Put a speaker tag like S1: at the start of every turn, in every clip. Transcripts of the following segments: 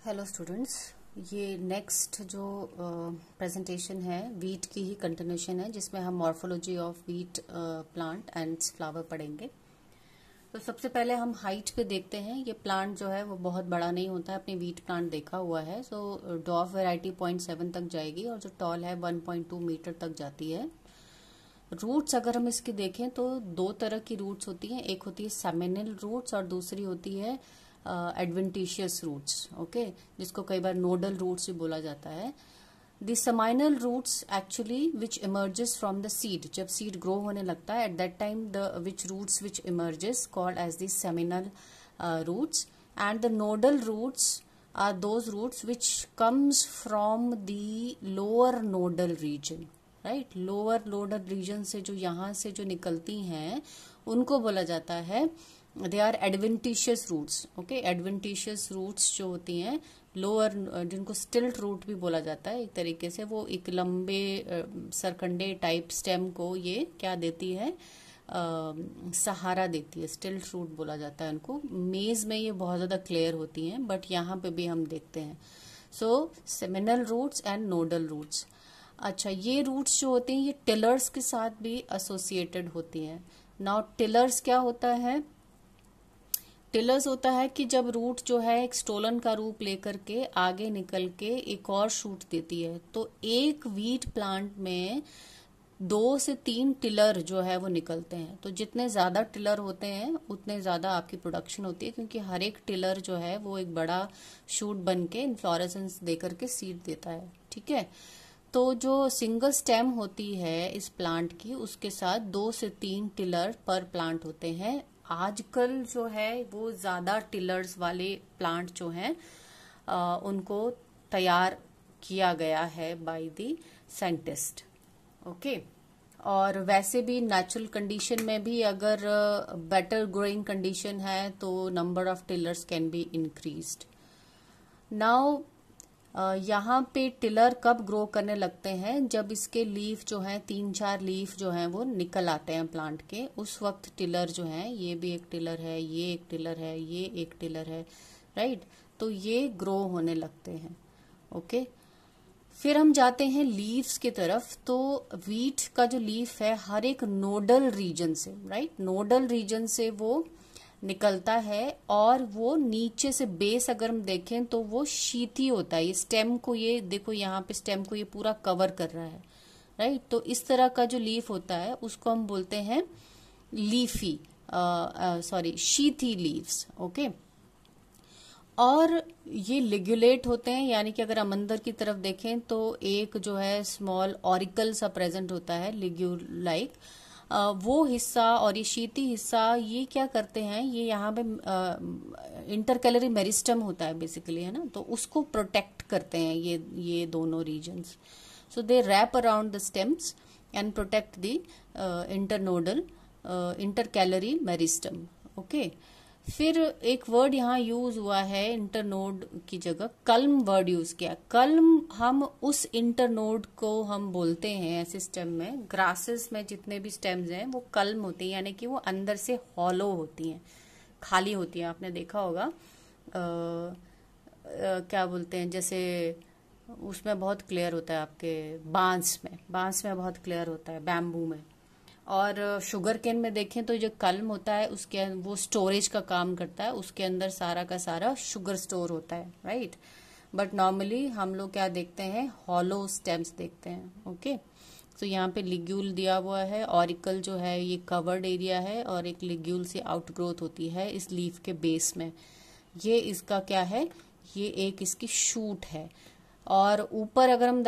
S1: Hello students, ये next जो presentation है वीट की ही कंटिन्यूशन है, जिसमें हम morphology of wheat plant and flower पढ़ेंगे। तो सबसे पहले हम हाइट पे देखते हैं। ये प्लांट जो है वो बहुत बड़ा नहीं होता है, अपने वीट प्लांट देखा हुआ है। सो डॉफ वैरायटी 0.7 तक जाएगी और जो टॉल है 1.2 मीटर तक जाती है। रूट्स अगर हम इसकी देखें तो दो तरह की रूट्स होती हैं, एक होती है सेमिनल रूट्स और दूसरी होती है एडवेंटिशियस रूट्स, ओके, जिसको कई बार नोडल रूट्स भी बोला जाता है। The seminal roots actually which emerges from the seed, जब सीड ग्रो होने लगता है at that time the which roots which emerges called as the seminal roots, and the nodal roots are those roots which comes from the lower nodal region, right. Lower nodal region से जो यहाँ से जो निकलती हैं उनको बोला जाता है they are adventitious roots, okay. Adventitious roots जो होती हैं लोअर, जिनको स्टिल्ट रूट भी बोला जाता है एक तरीके से, वो एक लंबे सरकंडे टाइप स्टेम को ये क्या देती है, सहारा देती है। स्टिल्ट रूट बोला जाता है उनको। मेज में ये बहुत ज्यादा क्लियर होती हैं, बट यहाँ पे भी हम देखते हैं। So seminal roots and nodal roots. अच्छा, ये रूट्स जो होती हैं ये टिलर्स के साथ भी एसोसिएटेड होती हैं। नाउ टिलर्स क्या होता है? टिलर्स होता है कि जब रूट जो है एक स्टोलन का रूप लेकर के आगे निकल के एक और शूट देती है, तो एक वीट प्लांट में 2 से 3 टिलर जो है वो निकलते हैं। तो जितने ज्यादा टिलर होते हैं उतने ज्यादा आपकी प्रोडक्शन होती है, क्योंकि हर एक टिलर जो है वो एक बड़ा शूट बन के इन्फ्लोरेसेंस दे करके सीड देता है, ठीक है। तो जो सिंगल स्टेम होती है इस प्लांट की, उसके साथ 2 से 3 टिलर पर प्लांट होते हैं। आजकल जो है वो ज्यादा टिलर्स वाले प्लांट जो हैं उनको तैयार किया गया है बाय द साइंटिस्ट, ओके। और वैसे भी नेचुरल कंडीशन में भी अगर बेटर ग्रोइंग कंडीशन है तो number of tillers can be increased. Now यहाँ पे टिलर कब ग्रो करने लगते हैं? जब इसके लीफ जो हैं 3-4 लीफ जो हैं वो निकल आते हैं प्लांट के, उस वक्त टिलर जो हैं, ये भी एक टिलर है, ये एक टिलर है, ये एक टिलर है, राइट। तो ये ग्रो होने लगते हैं, ओके। फिर हम जाते हैं लीव्स की तरफ। तो वीट का जो लीफ है हर एक नोडल रीजन से, राइट, नोडल रीजन से वो निकलता है, और वो नीचे से बेस अगर हम देखें तो वो शीथी होता है। ये स्टेम को, ये देखो यहाँ पे स्टेम को ये पूरा कवर कर रहा है, राइट। तो इस तरह का जो लीफ होता है उसको हम बोलते हैं लीफी, शीथी लीव्स, ओके। और ये लिग्यूलेट होते हैं, यानी कि अगर हम अंदर की तरफ देखें तो एक जो है स्मॉल ऑरिकल सा प्रेजेंट होता है, लिग्यूल लाइक। वो हिस्सा और ये शीती हिस्सा ये क्या करते हैं, ये यहाँ पे इंटरकैलरी मेरिस्टम होता है बेसिकली, है ना, तो उसको प्रोटेक्ट करते हैं ये दोनों regions. So they wrap around the stems and protect the internodal intercalary meristem, okay. फिर एक वर्ड यहाँ यूज हुआ है इंटरनोड की जगह, कल्म वर्ड यूज किया। कल्म, हम उस इंटरनोड को हम बोलते हैं ऐसे स्टेम में। ग्रासेस में जितने भी स्टेम्स हैं वो कल्म होती हैं, यानी कि वो अंदर से हॉलो होती हैं, खाली होती हैं। आपने देखा होगा क्या बोलते हैं, जैसे उसमें बहुत क्लियर होता है आपके बांस में बहुत क्लियर होता है, बैम्बू में। और शुगर केन में देखें तो जो कल्म होता है उसके वो स्टोरेज का काम करता है, उसके अंदर सारा का सारा शुगर स्टोर होता है, राइट। बट नॉर्मली हम लोग क्या देखते हैं, हॉलो स्टेम्स देखते हैं, ओके। तो यहाँ पे लिग्यूल दिया हुआ है, ऑरिकल जो है ये कवर्ड एरिया है, और एक लिग्यूल से आउटग्रोथ होती है इस लीफ के बेस में। ये इसका क्या है, ये एक इसकी शूट है। और ऊपर अगर हम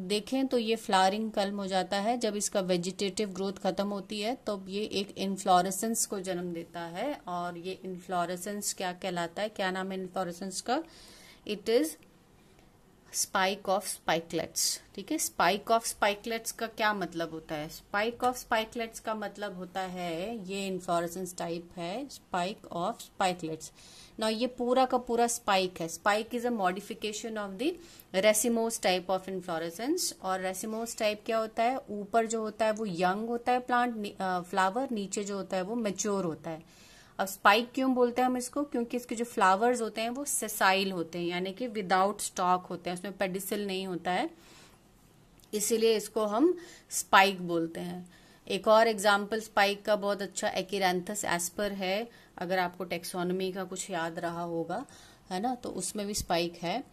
S1: देखें तो ये फ्लावरिंग कल्म हो जाता है। जब इसका वेजिटेटिव ग्रोथ खत्म होती है तो ये एक इन्फ्लोरेसेंस को जन्म देता है, और ये इन्फ्लोरेसेंस क्या कहलाता है, क्या नाम है इन्फ्लोरेसेंस का? It is spike of spikelets, ठीक है। स्पाइक ऑफ स्पाइकलेट्स का क्या मतलब होता है? स्पाइक ऑफ स्पाइकलेट्स का मतलब होता है, ये इन्फ्लोरेसेंस टाइप है स्पाइक ऑफ स्पाइकलेट्स। ना ये पूरा का पूरा स्पाइक है। Spike is a modification of the racemose type of inflorescence. और रेसिमोस टाइप क्या होता है, ऊपर जो होता है वो यंग होता है प्लांट फ्लावर, नीचे जो होता है वो मैच्योर होता है। अब स्पाइक क्यों बोलते हैं हम इसको, क्योंकि इसके जो फ्लावर्स होते हैं वो सेसाइल होते हैं, यानी कि विदाउट स्टॉक होते हैं, उसमें पेडिसिल नहीं होता है, इसीलिए इसको हम स्पाइक बोलते हैं। एक और एग्जाम्पल स्पाइक का बहुत अच्छा एकिरैंथस एस्पर है, अगर आपको टेक्सोनोमी का कुछ याद रहा होगा, है ना, तो उसमें भी स्पाइक है।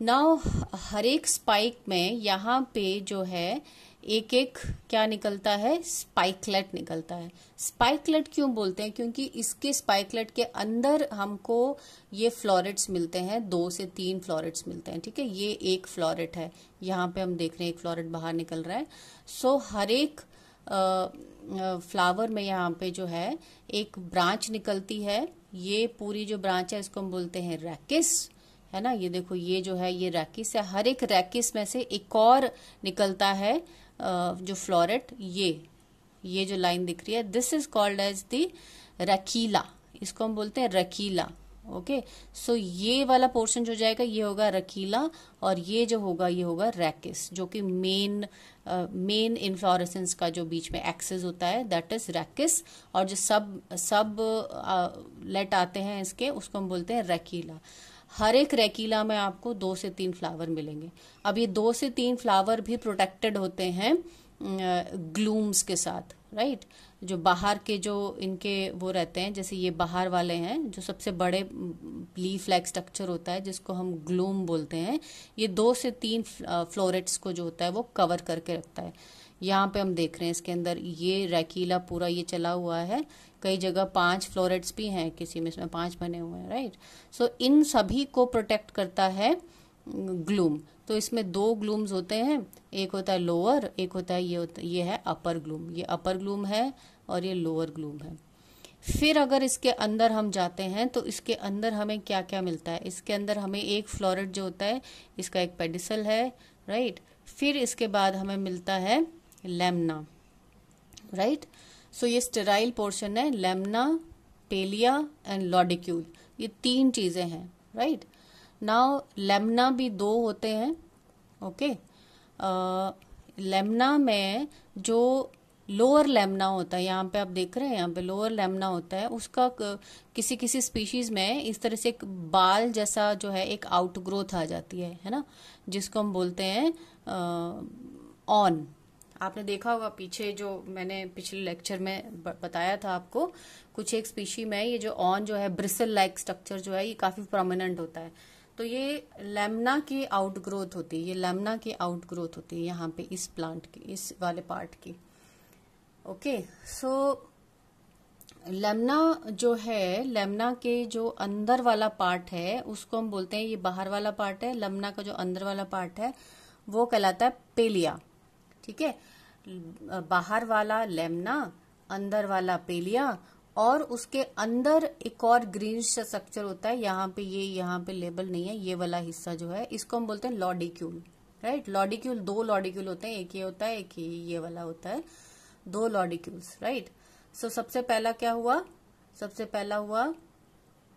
S1: नाउ हर एक स्पाइक में यहाँ पे जो है एक एक क्या निकलता है, स्पाइकलेट निकलता है। स्पाइकलेट क्यों बोलते हैं, क्योंकि इसके स्पाइकलेट के अंदर हमको ये फ्लोरेट्स मिलते हैं, 2 से 3 फ्लोरेट्स मिलते हैं, ठीक है। ये एक फ्लोरेट है, यहाँ पे हम देख रहे हैं एक फ्लोरेट बाहर निकल रहा है। सो हर एक फ्लावर में यहाँ पे जो है एक ब्रांच निकलती है, ये पूरी जो ब्रांच है इसको हम बोलते हैं रैकिस, है ना। ये देखो ये जो है ये रैकिस है, हर एक रैकिस में से एक और निकलता है जो फ्लोरेट, ये जो लाइन दिख रही है, this is called as the rachilla, इसको हम बोलते हैं रकीला। ओके, सो ये वाला पोर्शन जो जाएगा ये होगा रकीला, और ये जो होगा ये होगा रैकिस, जो कि मेन इन्फ्लोरेसेंस का जो बीच में एक्सेस होता है दैट इज रैकिस, और जो सब लेट आते हैं इसके उसको हम बोलते हैं रकीला। हर एक रैकीला में आपको 2 से 3 फ्लावर मिलेंगे। अब ये 2 से 3 फ्लावर भी प्रोटेक्टेड होते हैं ग्लूम्स के साथ, राइट। जो बाहर के जो इनके वो रहते हैं, जैसे ये बाहर वाले हैं, जो सबसे बड़े लीफ लाइक स्ट्रक्चर होता है जिसको हम ग्लूम बोलते हैं, ये 2 से 3 फ्लोरेट्स को जो होता है वो कवर करके रखता है। यहाँ पे हम देख रहे हैं इसके अंदर ये रैकीला पूरा ये चला हुआ है, कई जगह 5 फ्लोरेट्स भी हैं, किसी में इसमें 5 बने हुए हैं, राइट। सो इन सभी को प्रोटेक्ट करता है ग्लूम। तो इसमें 2 ग्लूम्स होते हैं, एक होता है लोअर, एक होता है ये है अपर ग्लूम, ये अपर ग्लूम है और ये लोअर ग्लूम है। फिर अगर इसके अंदर हम जाते हैं तो इसके अंदर हमें क्या क्या मिलता है, इसके अंदर हमें एक फ्लोरेट जो होता है इसका एक पेडिसल है, राइट। फिर इसके बाद हमें मिलता है लेमना, राइट। सो ये स्टेराइल पोर्शन है, लेमना, पेलिया एंड लॉडिक्यूल, ये 3 चीजें हैं, राइट। नाउ लेमना भी 2 होते हैं, ओके। लेमना में जो लोअर लेमना होता है, यहाँ पे आप देख रहे हैं यहाँ पे लोअर लेमना होता है, उसका किसी किसी स्पीशीज में इस तरह से एक बाल जैसा जो है एक आउटग्रोथ आ जाती है ना, जिसको हम बोलते हैं ऑन। आपने देखा होगा पीछे जो मैंने पिछले लेक्चर में बताया था आपको, कुछ एक स्पीशी में ये जो ऑन जो है ब्रिसल लाइक स्ट्रक्चर जो है ये काफी प्रोमिनेंट होता है। तो ये लेमना की आउटग्रोथ होती है, ये लेमना की आउटग्रोथ होती है यहाँ पे इस प्लांट की, इस वाले पार्ट की। ओके, सो लेमना जो है, लेमना के जो अंदर वाला पार्ट है उसको हम बोलते हैं, ये बाहर वाला पार्ट है, लेमना का जो अंदर वाला पार्ट है वो कहलाता है पेलिया, ठीक है। बाहर वाला लेमना, अंदर वाला पेलिया, और उसके अंदर एक और ग्रीन स्ट्रक्चर होता है, यहाँ पे ये यहाँ पे लेबल नहीं है, ये वाला हिस्सा जो है इसको हम बोलते हैं लॉडिक्यूल, राइट। लॉडिक्यूल 2 लॉडिक्यूल होते हैं, एक ये होता है एक ये वाला होता है, 2 लॉडिक्यूल्स, राइट। सो सबसे पहला क्या हुआ, सबसे पहला हुआ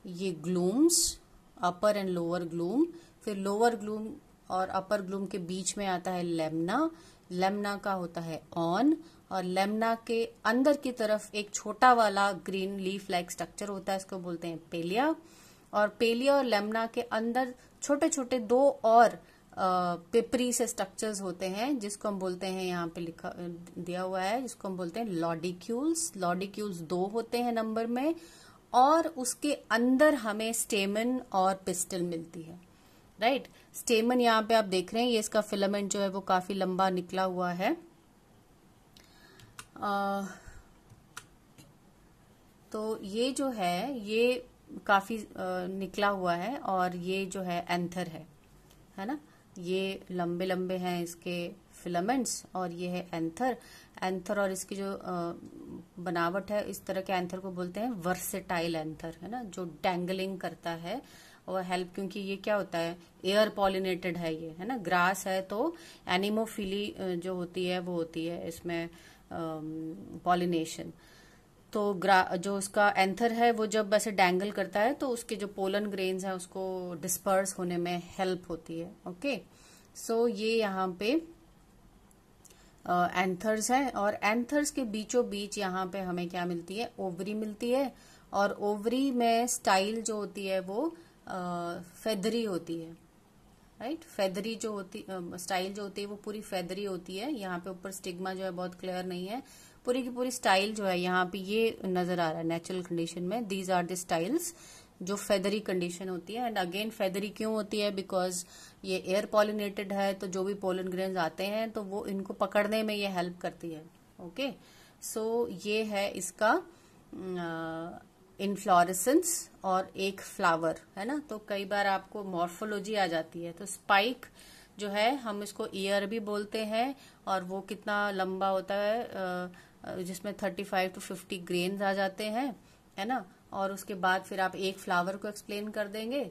S1: ये glumes, upper and lower gloom, फिर लोअर ग्लूम और अपर ग्लूम के बीच में आता है लेमना, लेमना का होता है ऑन, और लेमना के अंदर की तरफ एक छोटा वाला ग्रीन लीफ लाइक स्ट्रक्चर होता है, इसको बोलते हैं पेलिया। और पेलिया और लेमना के अंदर छोटे छोटे 2 और पेपरी से स्ट्रक्चर्स होते हैं, जिसको हम बोलते हैं, यहाँ पे लिखा दिया हुआ है, जिसको हम बोलते हैं लॉडिक्यूल्स। लॉडिक्यूल्स 2 होते हैं नंबर में, और उसके अंदर हमें स्टेमन और पिस्टल मिलती है, राइट। स्टेमन यहाँ पे आप देख रहे हैं, ये इसका फिलामेंट जो है वो काफी लंबा निकला हुआ है। तो ये जो है ये काफी निकला हुआ है, और ये जो है एंथर है ना, ये लंबे लंबे हैं इसके फिलामेंट्स, और ये है एंथर। एंथर और इसकी जो बनावट है, इस तरह के एंथर को बोलते हैं वर्सेटाइल एंथर, है ना, जो डैंगलिंग करता है और हेल्प, क्योंकि ये क्या होता है, एयर पॉलिनेटेड है ये, है ना, ग्रास है, तो एनिमोफिली जो होती है वो होती है इसमें पॉलिनेशन। तो जो उसका एंथर है वो जब ऐसे डैंगल करता है तो उसके जो पोलन ग्रेन्स हैं उसको डिस्पर्स होने में हेल्प होती है। ओके, सो ये यहाँ पे एंथर्स हैं, और एंथर्स के बीचों बीच यहाँ पे हमें क्या मिलती है, ओवरी मिलती है, और ओवरी में स्टाइल जो होती है वो फेदरी होती है, राइट। फेदरी जो होती स्टाइल जो होती है वो पूरी फेदरी होती है। यहाँ पे ऊपर स्टिग्मा जो है बहुत क्लियर नहीं है, पूरी की पूरी स्टाइल जो है यहाँ पे ये नजर आ रहा है नेचुरल कंडीशन में। दीज आर द स्टाइल्स जो फेदरी कंडीशन होती है। एंड अगेन फेदरी क्यों होती है, बिकॉज ये एयर पॉलिनेटेड है, तो जो भी पोलन ग्रेन्स आते हैं तो वो इनको पकड़ने में ये हेल्प करती है। ओके, सो ये है इसका इनफ्लोरेसेंस और एक फ्लावर, है ना। तो कई बार आपको मॉर्फोलॉजी आ जाती है। तो स्पाइक जो है हम इसको ईयर भी बोलते हैं, और वो कितना लंबा होता है जिसमें 35 to 50 ग्रेन्स आ जाते हैं, है ना। और उसके बाद फिर आप एक फ्लावर को एक्सप्लेन कर देंगे,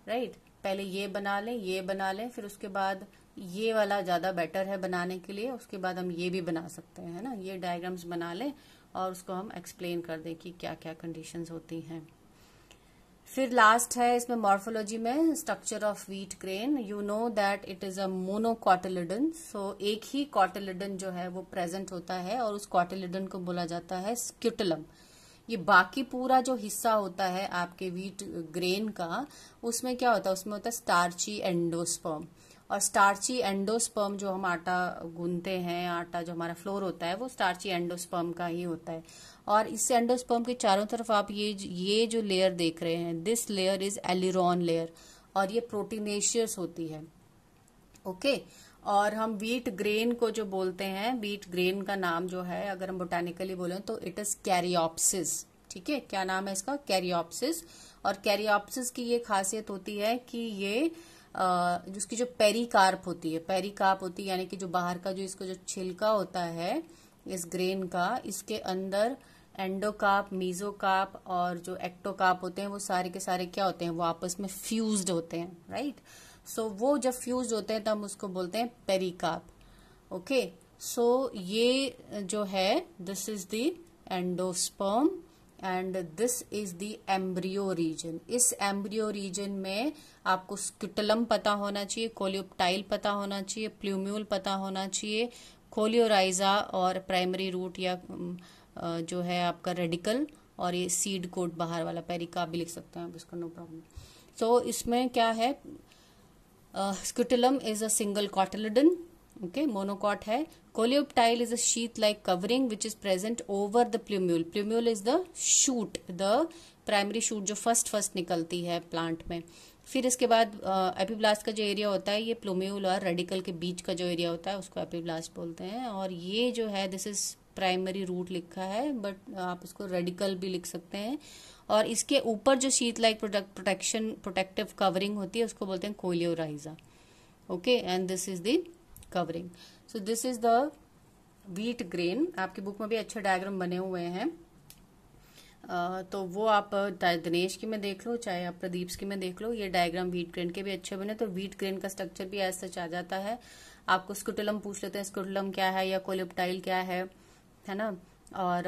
S1: राइट। पहले ये बना लें, ये बना लें, फिर उसके बाद ये वाला ज्यादा बेटर है बनाने के लिए, उसके बाद हम ये भी बना सकते हैं, है ना। ये डायग्राम्स बना लें और उसको हम एक्सप्लेन कर दें कि क्या क्या कंडीशंस होती हैं। फिर लास्ट है इसमें मॉर्फोलॉजी में structure of wheat grain. You know that it is a monocotyledon. So एक ही कॉटिलिडन जो है वो प्रेजेंट होता है और उस कॉटिलिडन को बोला जाता है स्क्यूटुलम। ये बाकी पूरा जो हिस्सा होता है आपके व्हीट ग्रेन का, उसमें क्या होता है, उसमें होता है स्टार्ची एंडोस्पर्म। और स्टार्ची एंडोस्पर्म जो हम आटा गूंथते हैं, आटा जो हमारा फ्लोर होता है वो स्टार्ची एंडोस्पर्म का ही होता है। और इस एंडोस्पर्म के चारों तरफ आप ये जो लेयर देख रहे हैं, दिस लेयर इज एलिरॉन लेयर, और ये प्रोटीनेशियस होती है। ओके, और हम व्हीट ग्रेन को जो बोलते हैं, व्हीट ग्रेन का नाम जो है अगर हम बोटानिकली बोले तो इट इज कैरियोप्सिस। ठीक है, क्या नाम है इसका, कैरियोप्सिस। और कैरियोप्सिस की ये खासियत होती है कि ये जिसकी जो पेरिकार्प होती है, पेरिकार्प होती है यानी कि जो बाहर का जो इसका जो छिलका होता है इस ग्रेन का, इसके अंदर एंडोकार्प, मीजोकार्प और जो एक्टोकार्प होते हैं वो सारे के सारे क्या होते हैं, वो आपस में फ्यूज्ड होते हैं, राइट। सो वो जब फ्यूज होते हैं तब हम उसको बोलते हैं पेरिकार्प। ओके, सो ये जो है this is the endosperm and this is the embryo region. इस एम्ब्रियो रीजन में आपको स्क्यूटुलम पता होना चाहिए, कोलियोप्टाइल पता होना चाहिए, प्लूम्यूल पता होना चाहिए, कोलियोराइजा और प्राइमरी रूट या जो है आपका रेडिकल, और ये सीड कोट बाहर वाला पेरिकार्प भी लिख सकते हैं आप इसको, नो प्रॉब्लम। तो इसमें क्या है, scutellum is a single cotyledon, okay, monocot है। Coleoptile is a sheath like covering which is present over the plumule. Plumule is the shoot, the primary shoot जो फर्स्ट निकलती है प्लांट में। फिर इसके बाद एपिब्लास्ट का जो एरिया होता है, ये प्लूम्यूल और रेडिकल के बीच का जो एरिया होता है उसको एपिब्लास्ट बोलते हैं। और ये जो है दिस इज प्राइमरी रूट लिखा है, बट आप इसको रेडिकल भी लिख सकते हैं। और इसके ऊपर जो शीथ लाइक प्रोटेक्टिव कवरिंग होती है उसको बोलते हैं coleorhiza. Okay, and this is the covering. So this is the wheat grain. आपकी बुक में भी अच्छे डायग्राम बने हुए हैं, तो वो आप दिनेश की में देख लो, चाहे आप प्रदीप की में देख लो, ये डायग्राम व्हीट ग्रेन के भी अच्छे बने। तो व्हीट ग्रेन का स्ट्रक्चर भी ऐसा सच आ जाता है। आपको स्क्यूटुलम पूछ लेते हैं, स्क्यूटुलम क्या है या कोलियोप्टाइल क्या है ना, और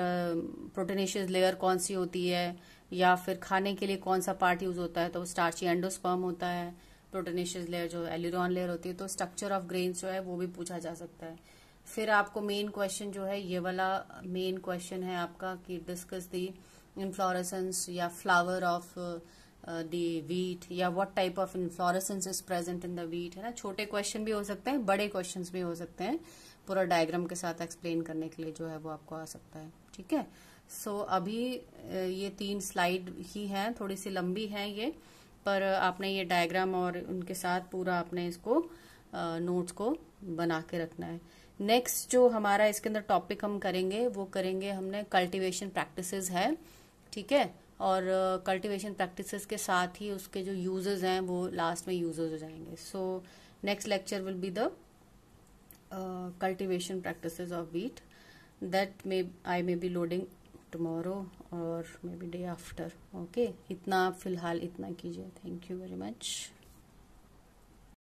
S1: प्रोटीनेशियस लेयर कौन सी होती है, या फिर खाने के लिए कौन सा पार्ट यूज होता है, तो स्टार्ची एंडोस्पर्म होता है। प्रोटीनेशियस लेयर जो एलिरॉन लेयर होती है। तो स्ट्रक्चर ऑफ ग्रेन्स जो है वो भी पूछा जा सकता है। फिर आपको मेन क्वेश्चन जो है, ये वाला मेन क्वेश्चन है आपका कि डिस्कस द इनफ्लोरेसेंस या फ्लावर ऑफ द व्हीट, या what type of inflorescence is present in the wheat, है ना। छोटे क्वेश्चन भी हो सकते हैं, बड़े क्वेश्चंस भी हो सकते हैं, पूरा डायग्राम के साथ एक्सप्लेन करने के लिए जो है वो आपको आ सकता है। ठीक है, सो अभी ये 3 स्लाइड ही हैं, थोड़ी सी लंबी हैं ये, पर आपने ये डायग्राम और उनके साथ पूरा आपने इसको नोट्स को बना के रखना है। नेक्स्ट जो हमारा इसके अंदर टॉपिक हम करेंगे वो करेंगे हमने कल्टीवेशन प्रैक्टिसेस है, ठीक है। और कल्टीवेशन प्रैक्टिसेस के साथ ही उसके जो यूजेस हैं वो लास्ट में यूजेस हो जाएंगे। So next lecture will be the cultivation practices of wheat that I may be loading tomorrow or maybe day after. Okay, इतना फिलहाल इतना कीजिए. Thank you very much.